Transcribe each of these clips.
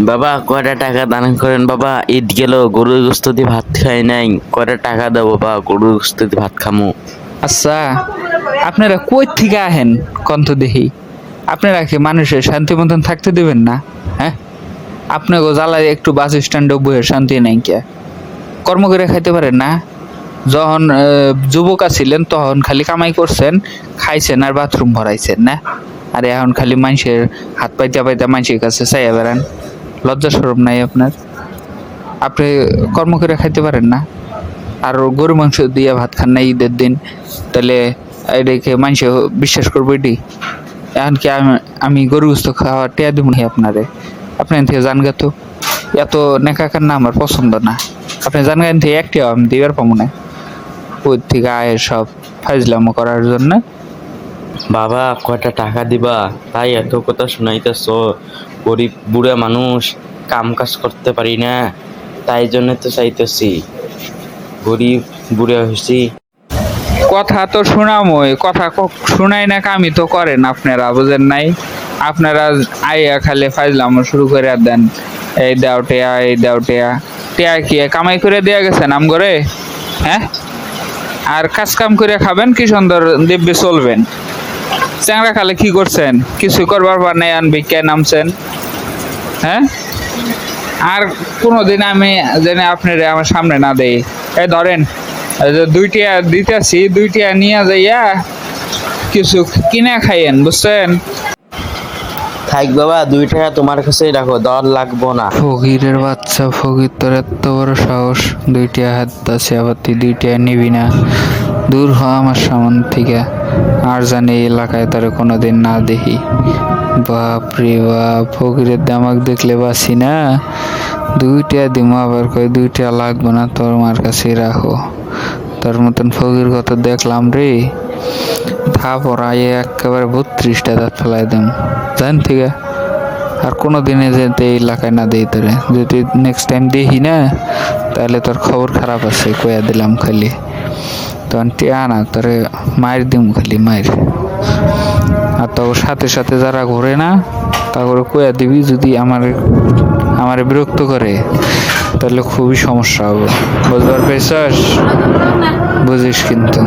বাবা কয়টা টাকা দান করেন বাবা, ঈদ গেল গরুর গোস্ত দিয়ে ভাত খাই নাই, কয়টা টাকা দাও বাবা, গরুর গোস্ত দিয়ে ভাত খামু। আচ্ছা, আপনারা কই থেকে আহেন কন্ত দেখি? আপনারা কি মানুষের শান্তি মতন থাকতে দেবেন না? হ্যাঁ, আপনাকে জ্বালায় একটু বাস স্ট্যান্ডে বসে শান্তি নাই কে? কর্ম করে খাইতে পারেন না? যখন যুবক আছিলেন তখন খালি কামাই করছেন, খাইছেন আর বাথরুম ভরাইছেন না? আর এখন খালি মানুষের হাত পাইতে পাইতে মানুষের কাছে চাইয়া বেড়ান। লজ্জা শরম নাই আপনার? আপনি কর্ম করে খাইতে পারেন না? আর গরু মাংস দিয়ে ভাত খান না ঈদের দিন, তাহলে এটাকে মানুষ বিশ্বাস করবো? এটি এখন কি আমি গরু গোস্ত খাওয়া টেয়া দিব না আপনারে? আপনি এখান থেকে জান তো, এত নেকা কান্না আমার পছন্দ না। আপনি জান এখান থেকে একটিও আমি দিবার পাবো না। ওই থেকে আয়ের সব ফাইজলামো করার জন্য। বাবা কয়টা টাকা দিবা, তাই এত কথা শোনাইতেছ? গরিব বুড়া মানুষ, কাম কাজ করতে পারি না, তাই জন্য তো চাইতেছি। গরিব বুড়া হয়েছি। কথা তো শোনামই, কথা শুনাই না, কামি তো করেন আপনারা, বুঝেন নাই? আপনারা আইয়া খালি ফাইজলামো শুরু করে দেন। এই দাও টেয়া, এই দাও টেয়া। টেয়া কি কামাই করে দেয়া গেছে নাম করে? হ্যাঁ, আর কাজ কাম করে খাবেন, কি সুন্দর দিব্যে চলবেন। চ্যাংরা খালে কি করছেন? কিছু করবার পর নাই আন ভিক্ষায় নামছেন। হ্যাঁ, আর কোনোদিন আমি যেন আপনার আমার সামনে না দেই। এই ধরেন, এই যে 2 টিয়া দিতেছি, 2 টিয়া নিয়ে যাইয়া কিছু কিনে খাইয়েন, বুঝছেন? থাক বাবা, 2 টাকা তোমার কাছেই রাখো, দর লাগবো না। ফকিরের বাচ্চা, ফকির তোর এত বড় সাহস! 2 টিয়া হাত আছে, আবার তুই 2 টিয়া নিবি না? দূর হ আমার সামন থেকে, আর জানি এই এলাকায় তোর কোনোদিন না দেখি। বাপ রে বাপ, ফকিরের দামাক দেখলে বাসি না। 2 টিয়া দিমো, আবার কই 2 টিয়া লাগবে না, তোর মার কাছে রাখো। তোর মতন ফকির কত দেখলাম রে, পড়াইয়ে একেবারে 32টা দাঁত ফেলাই দেন জান থেকে। আর কোনো দিনে যেতে এই এলাকায় না দেই তোরে, যদি নেক্সট টাইম দেখি না, তাহলে তোর খবর খারাপ আছে, কয়া দিলাম খালি। তখন টিয়া না, তোরে মায়ের দিম, খালি মায়ের। আর তোর সাথে সাথে যারা ঘোরে না, তারপরে কয়া দিবি, যদি আমার বিরক্ত করে তাহলে খুবই সমস্যা হবে। বুঝবার পেরেছিস? বুঝিস কিন্তু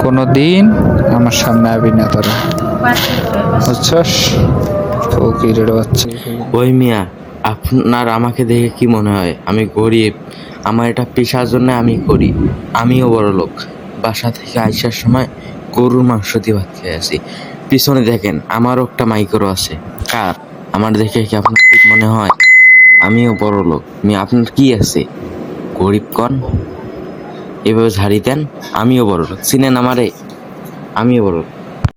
কোনো দিন আমার সামনে আবি না তোরা, বুঝছস? ফকিরের বাচ্চা। ওই মিয়া, আপনার আমাকে দেখে কি মনে হয় আমি গরিব? আমার এটা পেশার জন্য আমি করি, আমিও বড় লোক। বাসা থেকে আইসার সময় গরুর মাংস দিয়ে ভাত খেয়ে আসি। পিছনে দেখেন আমারও একটা মাইক্রো আছে। কার? আমার দেখে কি আপনার ঠিক মনে হয় আমিও বড় লোক? আপনার কি আছে? গরিব কন, এভাবে ঝাড়ি দেন। আমিও বড় লোক, চিনেন আমারে? আমিও বড় লোক।